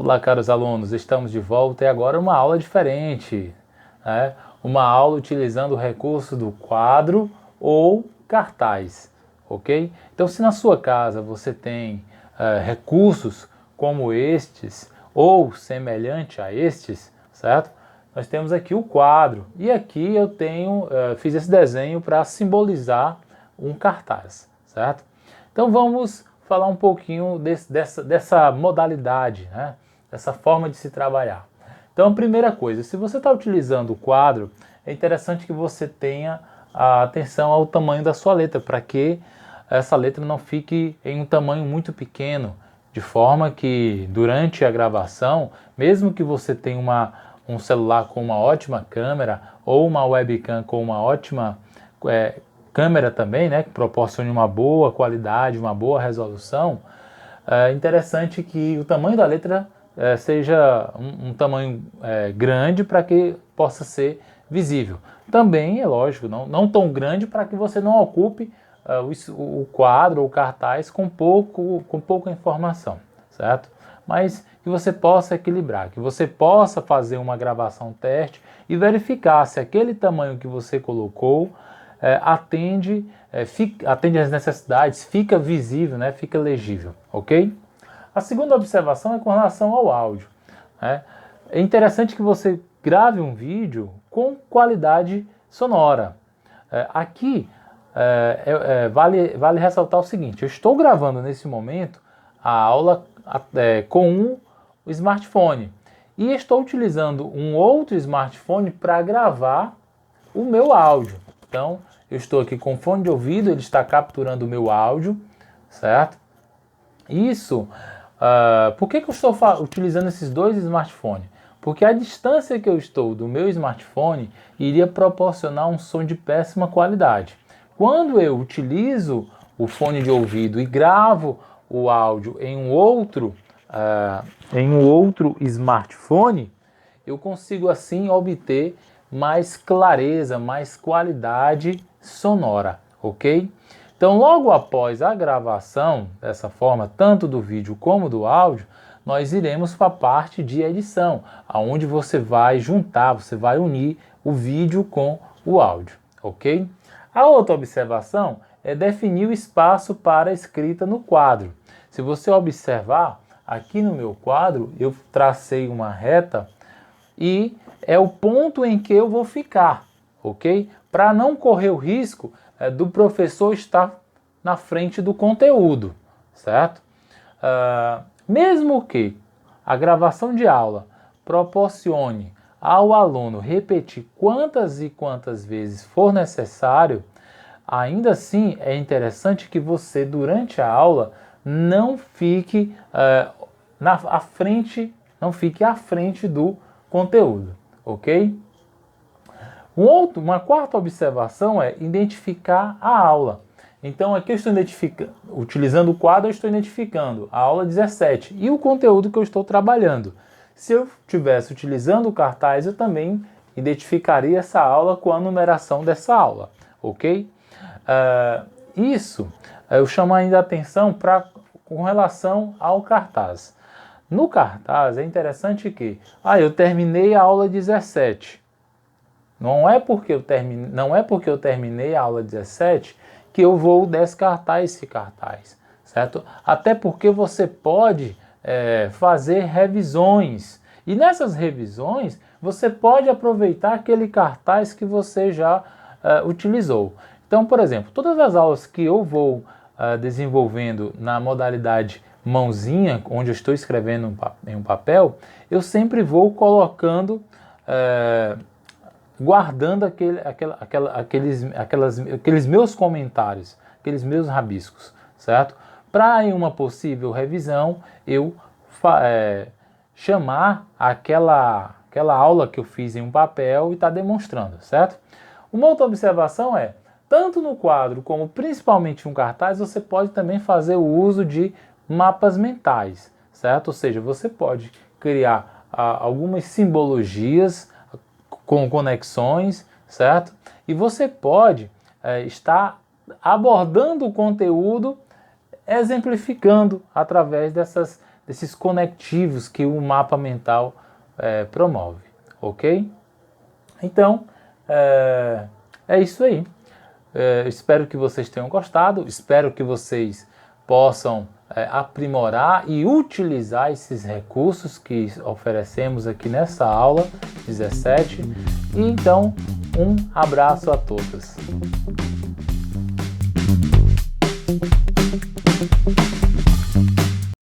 Olá, caros alunos, estamos de volta e agora uma aula diferente, né? Uma aula utilizando o recurso do quadro ou cartaz, ok? Então, se na sua casa você tem recursos como estes ou semelhante a estes, certo? Nós temos aqui o quadro e aqui eu fiz esse desenho para simbolizar um cartaz, certo? Então vamos falar um pouquinho dessa modalidade, né? Dessa forma de se trabalhar. Então, a primeira coisa, se você está utilizando o quadro, é interessante que você tenha atenção ao tamanho da sua letra, para que essa letra não fique em um tamanho muito pequeno, de forma que durante a gravação, mesmo que você tenha um celular com uma ótima câmera ou uma webcam com uma ótima câmera também, né, que proporcione uma boa qualidade, uma boa resolução, é interessante que o tamanho da letra seja um tamanho grande para que possa ser visível. Também, é lógico, não tão grande para que você não ocupe o quadro ou cartaz com pouca informação, certo? Mas que você possa equilibrar, que você possa fazer uma gravação teste e verificar se aquele tamanho que você colocou atende às necessidades, fica visível, né? Fica legível, ok? A segunda observação é com relação ao áudio, né? É interessante que você grave um vídeo com qualidade sonora. Aqui vale ressaltar o seguinte: eu estou gravando nesse momento a aula com o smartphone e estou utilizando um outro smartphone para gravar o meu áudio. Então, eu estou aqui com fone de ouvido, ele está capturando o meu áudio, certo? Isso, por que eu estou utilizando esses dois smartphones? Porque a distância que eu estou do meu smartphone iria proporcionar um som de péssima qualidade. Quando eu utilizo o fone de ouvido e gravo o áudio em um outro smartphone, eu consigo assim obter mais clareza, mais qualidade sonora, ok? Então, logo após a gravação, dessa forma, tanto do vídeo como do áudio, nós iremos para a parte de edição, onde você vai juntar, você vai unir o vídeo com o áudio, ok? A outra observação é definir o espaço para a escrita no quadro. Se você observar, aqui no meu quadro, eu tracei uma reta e é o ponto em que eu vou ficar, ok? Para não correr o risco do professor estar na frente do conteúdo, certo? Mesmo que a gravação de aula proporcione ao aluno repetir quantas e quantas vezes for necessário, ainda assim é interessante que você, durante a aula, não fique à frente do conteúdo, ok? Uma quarta observação é identificar a aula. Então aqui eu estou utilizando o quadro, eu estou identificando a aula 17 e o conteúdo que eu estou trabalhando. Se eu estivesse utilizando o cartaz, eu também identificaria essa aula com a numeração dessa aula, ok? Eu chamo ainda a atenção com relação ao cartaz. No cartaz é interessante que eu terminei a aula 17. Não é porque eu terminei a aula 17 que eu vou descartar esse cartaz, certo? Até porque você pode fazer revisões. E nessas revisões, você pode aproveitar aquele cartaz que você já utilizou. Então, por exemplo, todas as aulas que eu vou desenvolvendo na modalidade mãozinha, onde eu estou escrevendo em um papel, eu sempre vou colocando, guardando aqueles meus comentários, aqueles meus rabiscos, certo? Para em uma possível revisão eu chamar aquela aula que eu fiz em um papel e estar demonstrando, certo? Uma outra observação é, tanto no quadro como principalmente um cartaz, você pode também fazer o uso de mapas mentais, certo? Ou seja, você pode criar algumas simbologias com conexões, certo? E você pode estar abordando o conteúdo, exemplificando através desses conectivos que o mapa mental promove, ok? Então, é isso aí. Espero que vocês tenham gostado, espero que vocês possam aprimorar e utilizar esses recursos que oferecemos aqui nessa aula 17. E então, um abraço a todos.